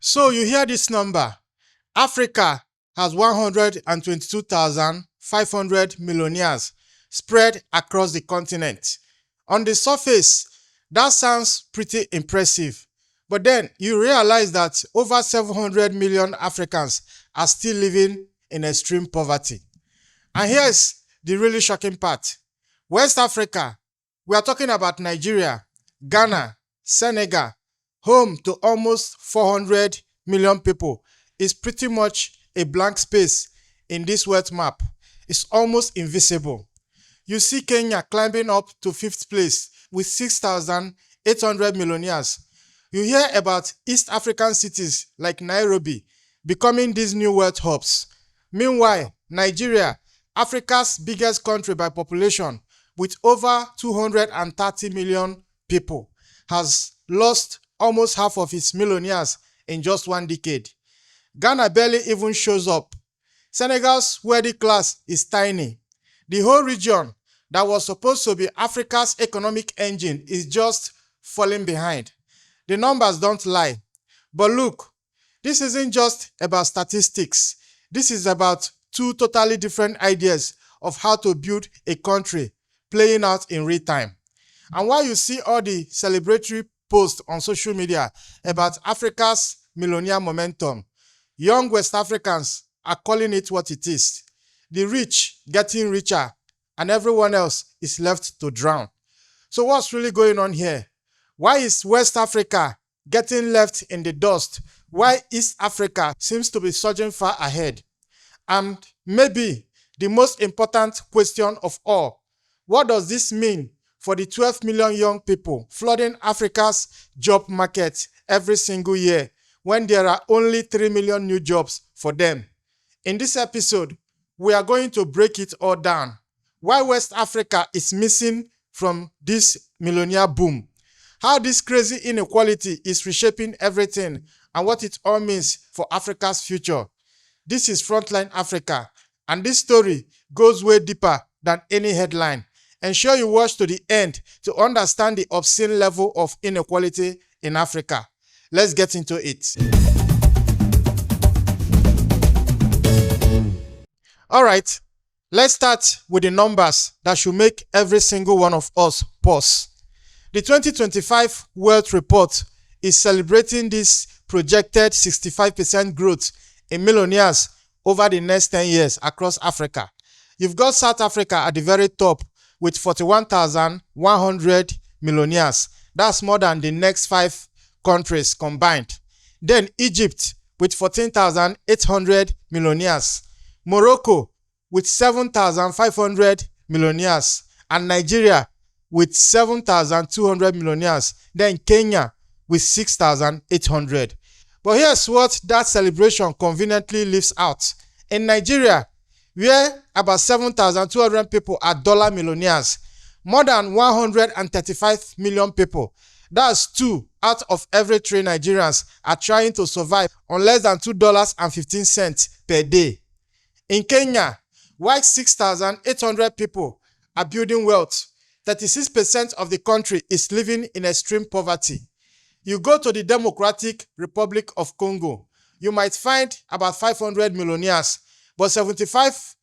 So you hear this number. Africa has 122,500 millionaires spread across the continent. On the surface, that sounds pretty impressive. But then you realize that over 700 million Africans are still living in extreme poverty. And here's the really shocking part. West Africa, we are talking about Nigeria, Ghana, Senegal, home to almost 400 million people, is pretty much a blank space in this world map. It's almost invisible. You see Kenya climbing up to 5th place with 6,800 millionaires. You hear about East African cities like Nairobi becoming these new wealth hubs. Meanwhile, Nigeria, Africa's biggest country by population, with over 230 million people, has lost almost half of its millionaires in just 1 decade. Ghana barely even shows up. Senegal's wealthy class is tiny. The whole region that was supposed to be Africa's economic engine is just falling behind. The numbers don't lie. But look, this isn't just about statistics. This is about two totally different ideas of how to build a country playing out in real time. And while you see all the celebratory posts on social media about Africa's millionaire momentum, young West Africans are calling it what it is. The rich getting richer and everyone else is left to drown. So what's really going on here? Why is West Africa getting left in the dust? Why East Africa seems to be surging far ahead? And maybe the most important question of all, what does this mean for the 12 million young people flooding Africa's job market every single year when there are only 3 million new jobs for them? In this episode, we are going to break it all down. Why West Africa is missing from this millionaire boom, how this crazy inequality is reshaping everything, and what it all means for Africa's future. This is Frontline Africa, and this story goes way deeper than any headline. Ensure you watch to the end to understand the obscene level of inequality in Africa. Let's get into it. All right, let's start with the numbers that should make every single one of us pause. The 2025 Wealth Report is celebrating this projected 65% growth in millionaires over the next 10 years across Africa. You've got South Africa at the very top with 41,100 millionaires. That's more than the next 5 countries combined. Then Egypt with 14,800 millionaires. Morocco with 7,500 millionaires. And Nigeria with 7,200 millionaires. Then Kenya with 6,800. But here's what that celebration conveniently leaves out. In Nigeria, where about 7,200 people are dollar millionaires, more than 135 million people, that's 2 out of every 3 Nigerians, are trying to survive on less than $2.15 per day. In Kenya, while 6,800 people are building wealth, 36% of the country is living in extreme poverty. You go to the Democratic Republic of Congo, you might find about 500 millionaires, but 75%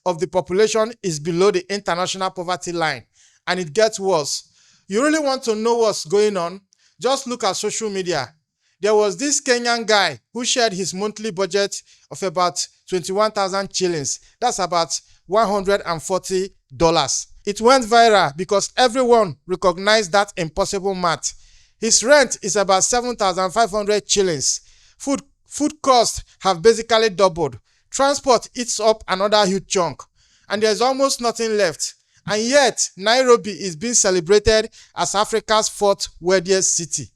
of the population is below the international poverty line, and it gets worse. You really want to know what's going on? Just look at social media. There was this Kenyan guy who shared his monthly budget of about 21,000 shillings. That's about $140. It went viral because everyone recognized that impossible math. His rent is about 7,500 shillings. Food costs have basically doubled. Transport eats up another huge chunk. And there's almost nothing left. And yet, Nairobi is being celebrated as Africa's 4th wealthiest city.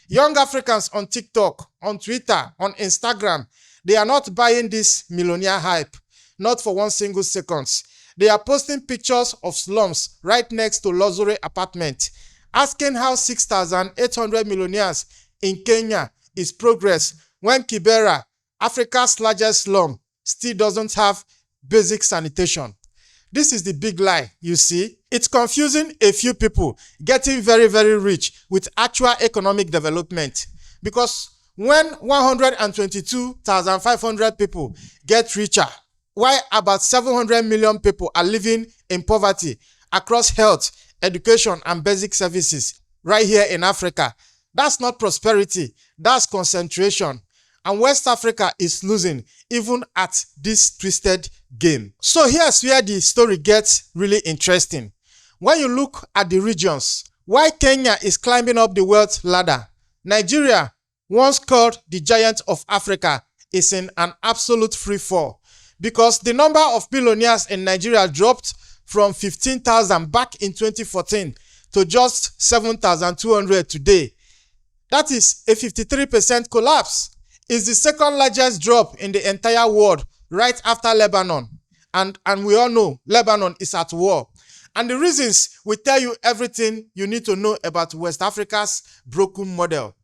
Young Africans on TikTok, on Twitter, on Instagram, they are not buying this millionaire hype. Not for 1 single second. They are posting pictures of slums right next to luxury apartments, asking how 6,800 millionaires in Kenya is progress when Kibera, Africa's largest slum, still doesn't have basic sanitation. This is the big lie, you see. It's confusing a few people getting very, very rich with actual economic development. Because when 122,500 people get richer, while about 700 million people are living in poverty across health, education, and basic services right here in Africa. That's not prosperity, that's concentration. And West Africa is losing even at this twisted game. So here's where the story gets really interesting. When you look at the regions, while Kenya is climbing up the wealth ladder, Nigeria, once called the giant of Africa, is in an absolute free fall, because the number of billionaires in Nigeria dropped from 15,000 back in 2014 to just 7,200 today. That is a 53% collapse. It's the second largest drop in the entire world, right after Lebanon. And we all know Lebanon is at war. And the reasons will tell you everything you need to know about West Africa's broken model.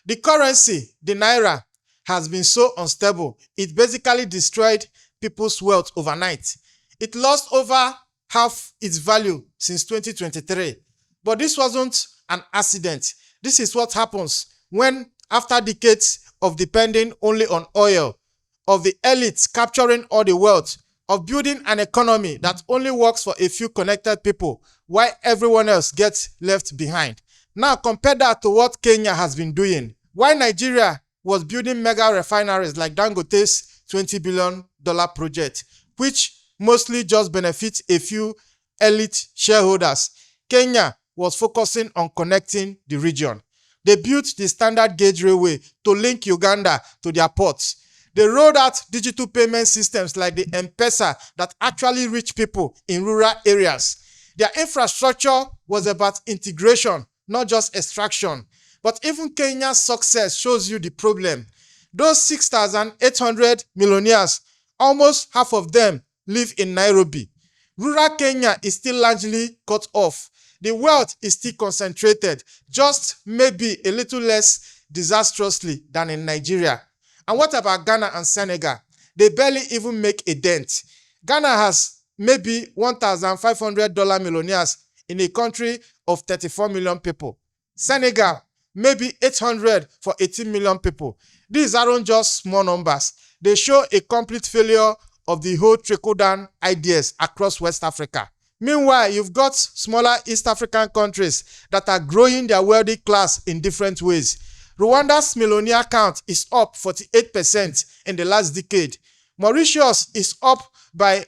The currency, the naira, has been so unstable, it basically destroyed people's wealth overnight. It lost over half its value since 2023. But this wasn't an accident. This is what happens when, after decades of depending only on oil, of the elites capturing all the wealth, of building an economy that only works for a few connected people while everyone else gets left behind. Now compare that to what Kenya has been doing. While Nigeria was building mega refineries like Dangote's $20 billion project, which mostly just benefits a few elite shareholders, Kenya was focusing on connecting the region. They built the standard gauge railway to link Uganda to their ports. They rolled out digital payment systems like the M-Pesa that actually reach people in rural areas. Their infrastructure was about integration, not just extraction. But even Kenya's success shows you the problem. Those 6,800 millionaires, almost half of them live in Nairobi. Rural Kenya is still largely cut off. The wealth is still concentrated, just maybe a little less disastrously than in Nigeria. And what about Ghana and Senegal? They barely even make a dent. Ghana has maybe $1,500 millionaires in a country of 34 million people. Senegal, maybe 800 for 18 million people. These aren't just small numbers. They show a complete failure of the whole trickle-down ideas across West Africa. Meanwhile, you've got smaller East African countries that are growing their wealthy class in different ways. Rwanda's millionaire count is up 48% in the last decade. Mauritius is up by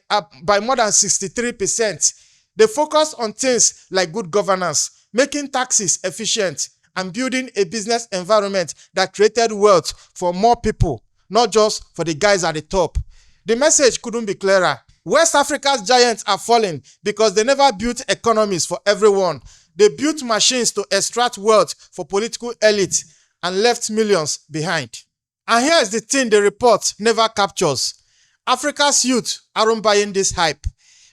more than 63%. They focus on things like good governance, making taxes efficient, and building a business environment that created wealth for more people, not just for the guys at the top. The message couldn't be clearer. West Africa's giants are falling because they never built economies for everyone. They built machines to extract wealth for political elite and left millions behind. And here's the thing the report never captures. Africa's youth aren't buying this hype.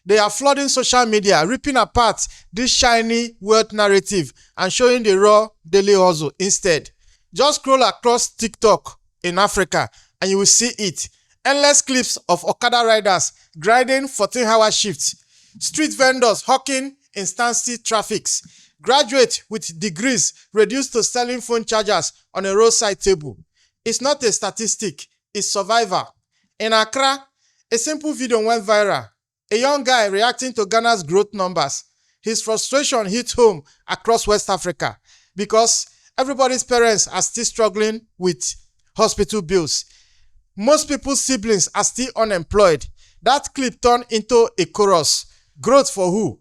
They are flooding social media, ripping apart this shiny wealth narrative and showing the raw daily hustle instead. Just scroll across TikTok in Africa and you will see it. Endless clips of Okada riders grinding 14-hour shifts, street vendors hawking in standstill traffics, graduates with degrees reduced to selling phone chargers on a roadside table. It's not a statistic, it's survival. In Accra, a simple video went viral. A young guy reacting to Ghana's growth numbers. His frustration hit home across West Africa because everybody's parents are still struggling with hospital bills. Most people's siblings are still unemployed. That clip turned into a chorus. Growth for who?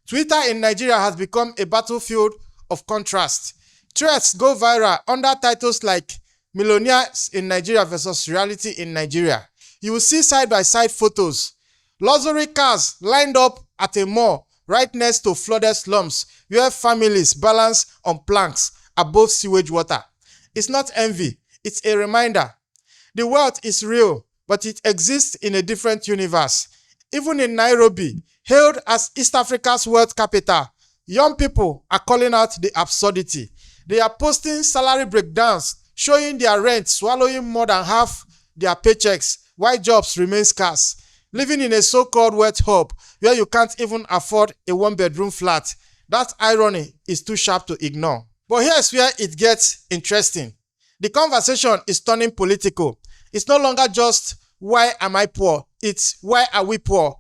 Twitter in Nigeria has become a battlefield of contrast. Threads go viral under titles like Millionaires in Nigeria versus Reality in Nigeria. You will see side-by-side photos. Luxury cars lined up at a mall right next to flooded slums where families balance on planks above sewage water. It's not envy, it's a reminder. The wealth is real, but it exists in a different universe. Even in Nairobi, hailed as East Africa's wealth capital, young people are calling out the absurdity. They are posting salary breakdowns, showing their rent swallowing more than half their paychecks, while jobs remain scarce. Living in a so-called wealth hub where you can't even afford a one-bedroom flat. That irony is too sharp to ignore. But here's where it gets interesting. The conversation is turning political. It's no longer just why am I poor? It's why are we poor?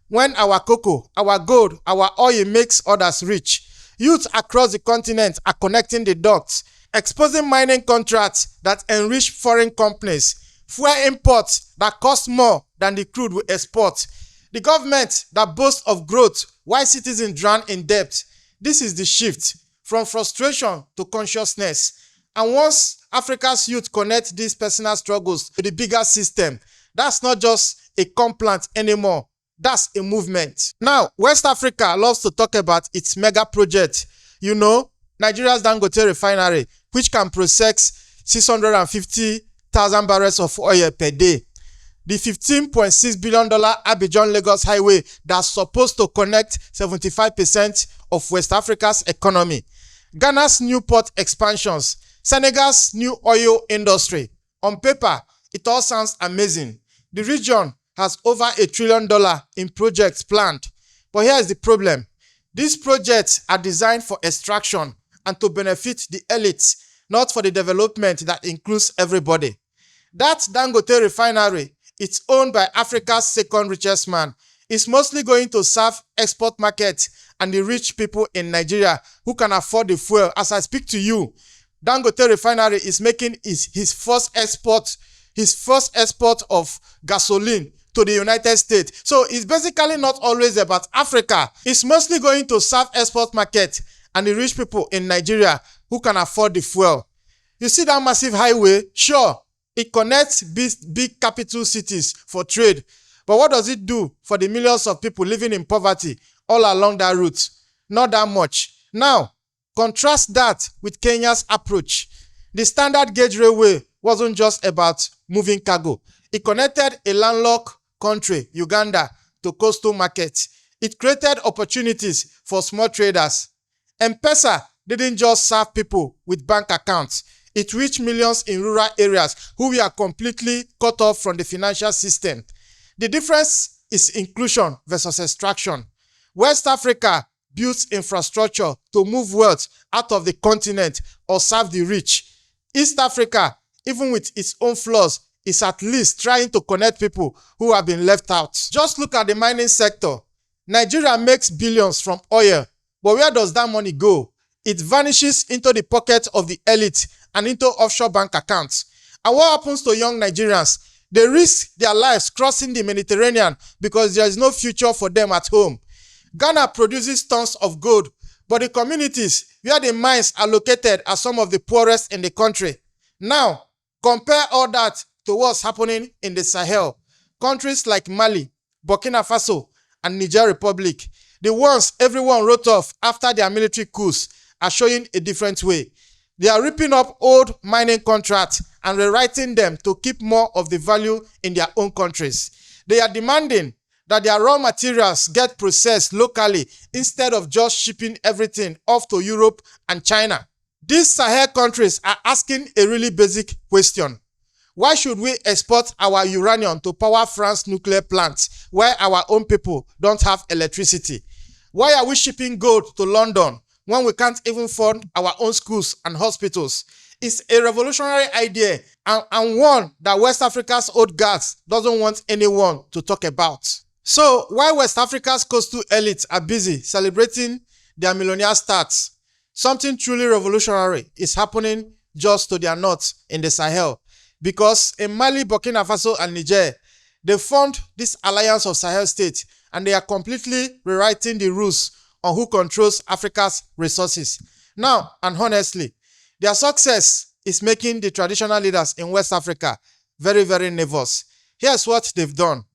When our cocoa, our gold, our oil makes others rich. Youth across the continent are connecting the dots, exposing mining contracts that enrich foreign companies, fuel imports that cost more than the crude we export, the government that boasts of growth while citizens drown in debt. This is the shift from frustration to consciousness. And once Africa's youth connect these personal struggles to the bigger system, that's not just a complaint anymore. That's a movement. Now, West Africa loves to talk about its mega project. You know, Nigeria's Dangote refinery, which can process 650,000 barrels of oil per day. The $15.6 billion Abidjan-Lagos highway that's supposed to connect 75% of West Africa's economy. Ghana's new port expansions. Senegal's new oil industry. On paper, it all sounds amazing. The region has over $1 trillion in projects planned. But here's the problem. These projects are designed for extraction and to benefit the elites, not for the development that includes everybody. That Dangote refinery, it's owned by Africa's second richest man, is mostly going to serve export markets and the rich people in Nigeria who can afford the fuel. As I speak to you, Dangote refinery is making his first export of gasoline to the United States. So it's basically not always about Africa. It's mostly going to serve export market and the rich people in Nigeria who can afford the fuel. You see that massive highway? Sure, it connects big capital cities for trade. But what does it do for the millions of people living in poverty all along that route? Not that much. Now, contrast that with Kenya's approach. The standard gauge railway wasn't just about moving cargo. It connected a landlocked country, Uganda, to coastal markets. It created opportunities for small traders. M-Pesa didn't just serve people with bank accounts. It reached millions in rural areas who were completely cut off from the financial system. The difference is inclusion versus extraction. West Africa built infrastructure to move wealth out of the continent or serve the rich. East Africa, even with its own flaws, is at least trying to connect people who have been left out. Just look at the mining sector. Nigeria makes billions from oil, but where does that money go? It vanishes into the pockets of the elite and into offshore bank accounts. And what happens to young Nigerians? They risk their lives crossing the Mediterranean because there is no future for them at home. Ghana produces tons of gold, but the communities where the mines are located are some of the poorest in the country. Now, compare all that to what's happening in the Sahel. Countries like Mali, Burkina Faso, and Niger Republic, the ones everyone wrote off after their military coups, are showing a different way. They are ripping up old mining contracts and rewriting them to keep more of the value in their own countries. They are demanding that their raw materials get processed locally instead of just shipping everything off to Europe and China. These Sahel countries are asking a really basic question. Why should we export our uranium to power France's nuclear plants where our own people don't have electricity? Why are we shipping gold to London when we can't even fund our own schools and hospitals? It's a revolutionary idea and one that West Africa's old guards doesn't want anyone to talk about. So while West Africa's coastal elites are busy celebrating their millionaire stats, something truly revolutionary is happening just to their north in the Sahel. Because in Mali, Burkina Faso, and Niger, they formed this alliance of Sahel states and they are completely rewriting the rules on who controls Africa's resources. Now, and honestly, their success is making the traditional leaders in West Africa very, very nervous. Here's what they've done.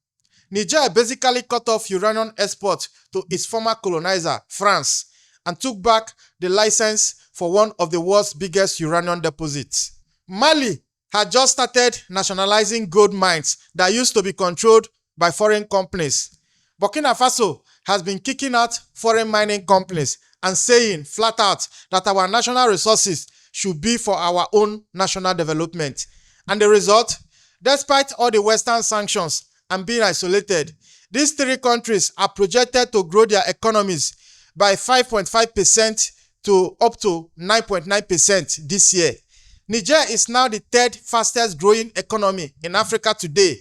Niger basically cut off uranium export to its former colonizer, France, and took back the license for one of the world's biggest uranium deposits. Mali had just started nationalizing gold mines that used to be controlled by foreign companies. Burkina Faso has been kicking out foreign mining companies and saying flat out that our national resources should be for our own national development. And the result, despite all the Western sanctions and being isolated, these three countries are projected to grow their economies by 5.5% to up to 9.9% this year. Niger is now the third fastest growing economy in Africa today.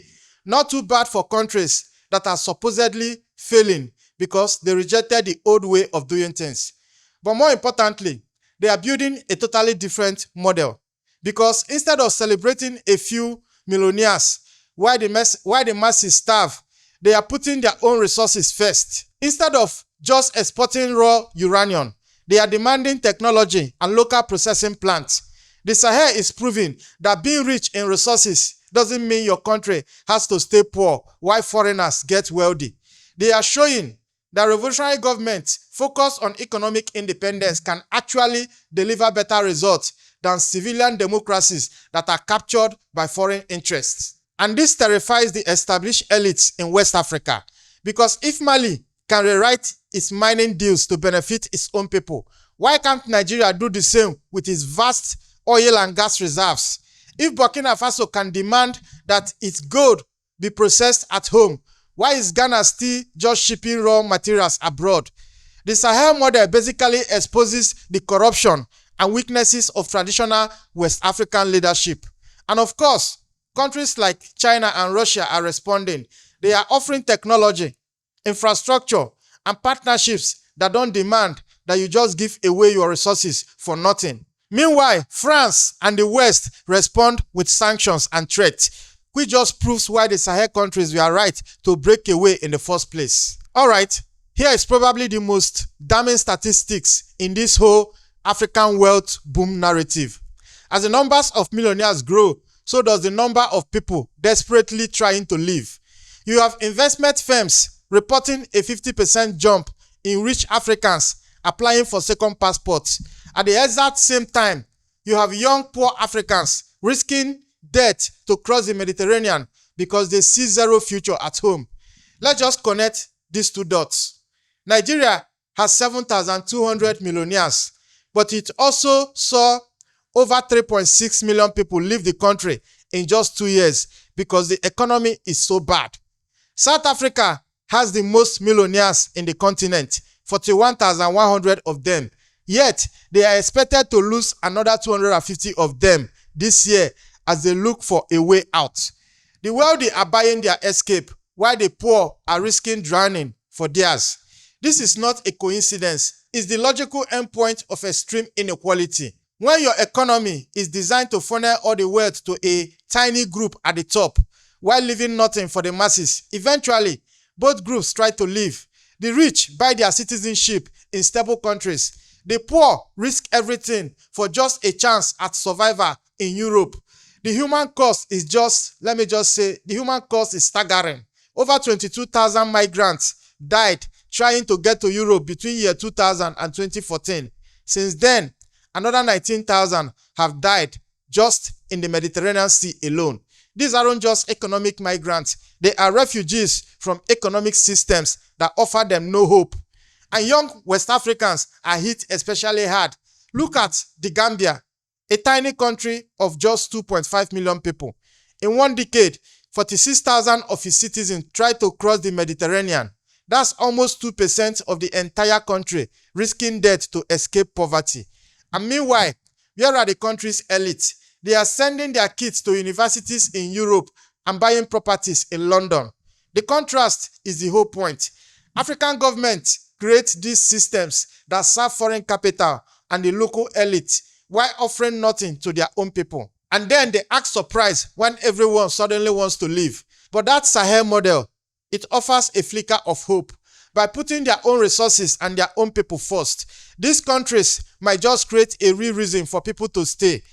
Not too bad for countries that are supposedly failing because they rejected the old way of doing things. But more importantly, they are building a totally different model. Because instead of celebrating a few millionaires while the masses starve, they are putting their own resources first. Instead of just exporting raw uranium, they are demanding technology and local processing plants. The Sahel is proving that being rich in resources doesn't mean your country has to stay poor while foreigners get wealthy. They are showing that revolutionary governments focused on economic independence can actually deliver better results than civilian democracies that are captured by foreign interests. And this terrifies the established elites in West Africa, because if Mali can rewrite its mining deals to benefit its own people, why can't Nigeria do the same with its vast oil and gas reserves? If Burkina Faso can demand that its gold be processed at home, why is Ghana still just shipping raw materials abroad? The Sahel model basically exposes the corruption and weaknesses of traditional West African leadership. And of course, countries like China and Russia are responding. They are offering technology, infrastructure, and partnerships that don't demand that you just give away your resources for nothing. Meanwhile, France and the West respond with sanctions and threats, which just proves why the Sahel countries were right to break away in the first place. Alright, here is probably the most damning statistics in this whole African wealth boom narrative. As the numbers of millionaires grow, so does the number of people desperately trying to live. You have investment firms reporting a 50% jump in rich Africans applying for second passports. At the exact same time, you have young poor Africans risking death to cross the Mediterranean because they see zero future at home. Let's just connect these two dots. Nigeria has 7,200 millionaires, but it also saw over 3.6 million people leave the country in just 2 years because the economy is so bad. South Africa has the most millionaires in the continent, 41,100 of them. Yet, they are expected to lose another 250 of them this year as they look for a way out. The wealthy are buying their escape, while the poor are risking drowning for theirs. This is not a coincidence. It's the logical endpoint of extreme inequality. When your economy is designed to funnel all the wealth to a tiny group at the top, while leaving nothing for the masses, eventually, both groups try to leave. The rich buy their citizenship in stable countries. The poor risk everything for just a chance at survival in Europe. The human cost is the human cost is staggering. Over 22,000 migrants died trying to get to Europe between year 2000 and 2014. Since then, another 19,000 have died just in the Mediterranean Sea alone. These aren't just economic migrants. They are refugees from economic systems that offer them no hope. And young West Africans are hit especially hard. Look at the Gambia, a tiny country of just 2.5 million people. In one decade, 46,000 of its citizens tried to cross the Mediterranean. That's almost 2% of the entire country risking death to escape poverty. And meanwhile, where are the country's elite? They are sending their kids to universities in Europe and buying properties in London. The contrast is the whole point. African governments create these systems that serve foreign capital and the local elite while offering nothing to their own people. And then they act surprised when everyone suddenly wants to leave. But that Sahel model, it offers a flicker of hope. By putting their own resources and their own people first, these countries might just create a real reason for people to stay.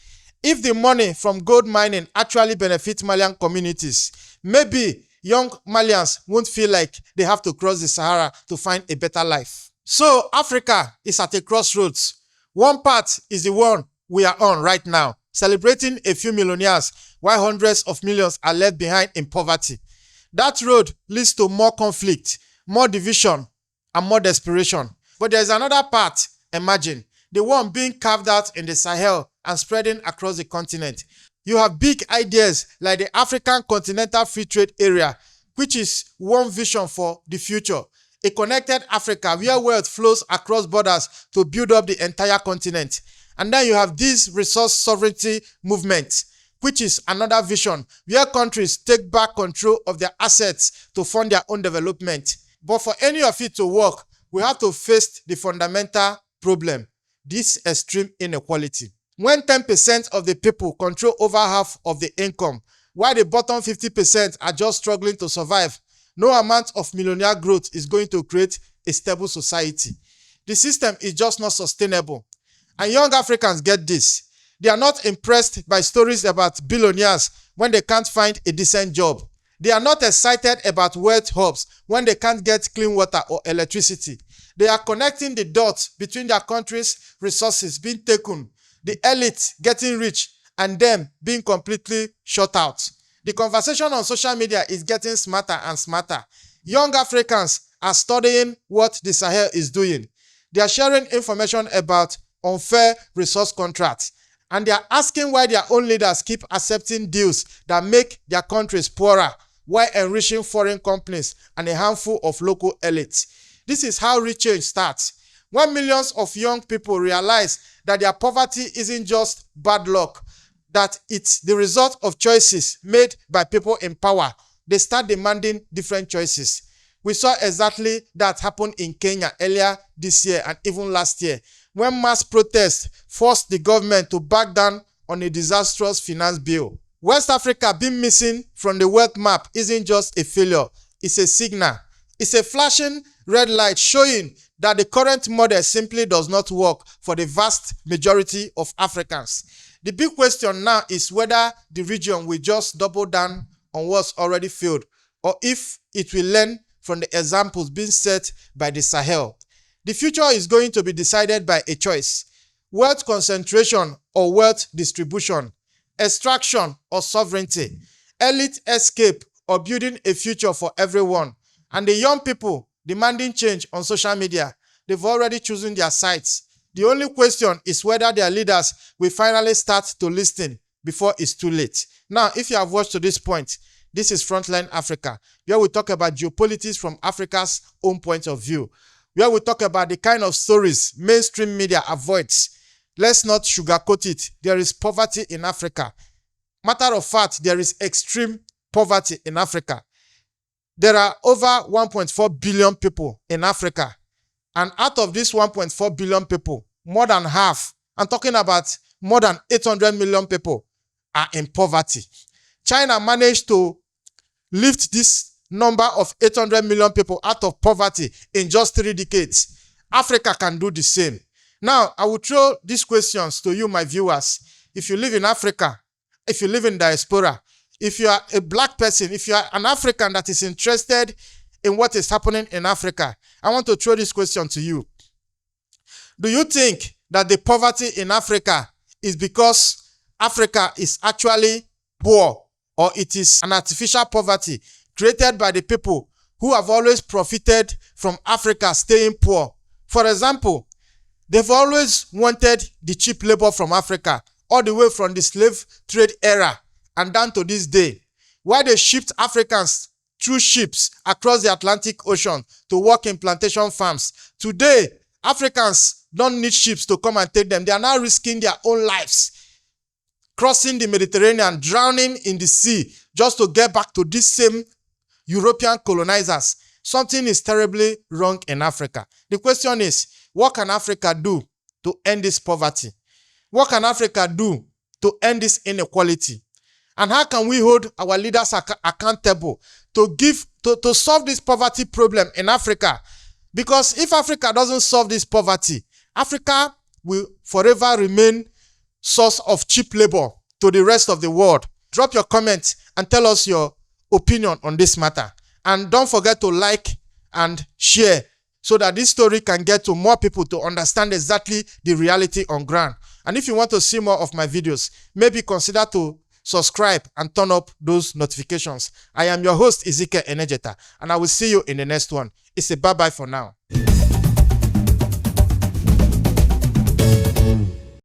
If the money from gold mining actually benefits Malian communities, maybe young Malians won't feel like they have to cross the Sahara to find a better life. So Africa is at a crossroads. One part is the one we are on right now, celebrating a few millionaires while hundreds of millions are left behind in poverty. That road leads to more conflict, more division, and more desperation. But there is another part emerging, the one being carved out in the Sahel and spreading across the continent. You have big ideas like the African Continental Free Trade Area, which is one vision for the future. A connected Africa where wealth flows across borders to build up the entire continent. And then you have this resource sovereignty movement, which is another vision where countries take back control of their assets to fund their own development. But for any of it to work, we have to face the fundamental problem, this extreme inequality. When 10% of the people control over half of the income, while the bottom 50% are just struggling to survive, no amount of millionaire growth is going to create a stable society. The system is just not sustainable. And young Africans get this. They are not impressed by stories about billionaires when they can't find a decent job. They are not excited about wealth hubs when they can't get clean water or electricity. They are connecting the dots between their country's resources being taken, the elite getting rich, and them being completely shut out. The conversation on social media is getting smarter and smarter. Young Africans are studying what the Sahel is doing. They are sharing information about unfair resource contracts. And they are asking why their own leaders keep accepting deals that make their countries poorer while enriching foreign companies and a handful of local elites. This is how real change starts. When millions of young people realize that their poverty isn't just bad luck, that it's the result of choices made by people in power, they start demanding different choices. We saw exactly that happen in Kenya earlier this year and even last year, when mass protests forced the government to back down on a disastrous finance bill. West Africa being missing from the wealth map isn't just a failure, it's a signal. It's a flashing red light showing that the current model simply does not work for the vast majority of Africans. The big question now is whether the region will just double down on what's already failed, or if it will learn from the examples being set by the Sahel. The future is going to be decided by a choice: wealth concentration or wealth distribution, extraction or sovereignty, elite escape or building a future for everyone. And the young people demanding change on social media, they've already chosen their sides. The only question is whether their leaders will finally start to listen before it's too late. Now, if you have watched to this point, this is Frontline Africa, where we talk about geopolitics from Africa's own point of view, where we talk about the kind of stories mainstream media avoids. Let's not sugarcoat it. There is poverty in Africa. Matter of fact, there is extreme poverty in Africa. There are over 1.4 billion people in Africa. And out of these 1.4 billion people, more than half, I'm talking about more than 800 million people, are in poverty. China managed to lift this number of 800 million people out of poverty in just 3 decades. Africa can do the same. Now, I will throw these questions to you, my viewers. If you live in Africa, if you live in diaspora, if you are a black person, if you are an African that is interested in what is happening in Africa, I want to throw this question to you. Do you think that the poverty in Africa is because Africa is actually poor, or it is an artificial poverty created by the people who have always profited from Africa staying poor? For example, they've always wanted the cheap labor from Africa, all the way from the slave trade era and down to this day, why they shipped Africans through ships across the Atlantic Ocean to work in plantation farms. Today, Africans don't need ships to come and take them. They are now risking their own lives, crossing the Mediterranean, drowning in the sea, just to get back to these same European colonizers. Something is terribly wrong in Africa. The question is, what can Africa do to end this poverty? What can Africa do to end this inequality? And how can we hold our leaders accountable to solve this poverty problem in Africa? Because if Africa doesn't solve this poverty, Africa will forever remain source of cheap labor to the rest of the world. Drop your comments and tell us your opinion on this matter. And don't forget to like and share so that this story can get to more people to understand exactly the reality on ground. And if you want to see more of my videos, maybe consider to subscribe and turn up those notifications. I am your host, Ezekiel Enejeta, and I will see you in the next one. It's a bye-bye for now.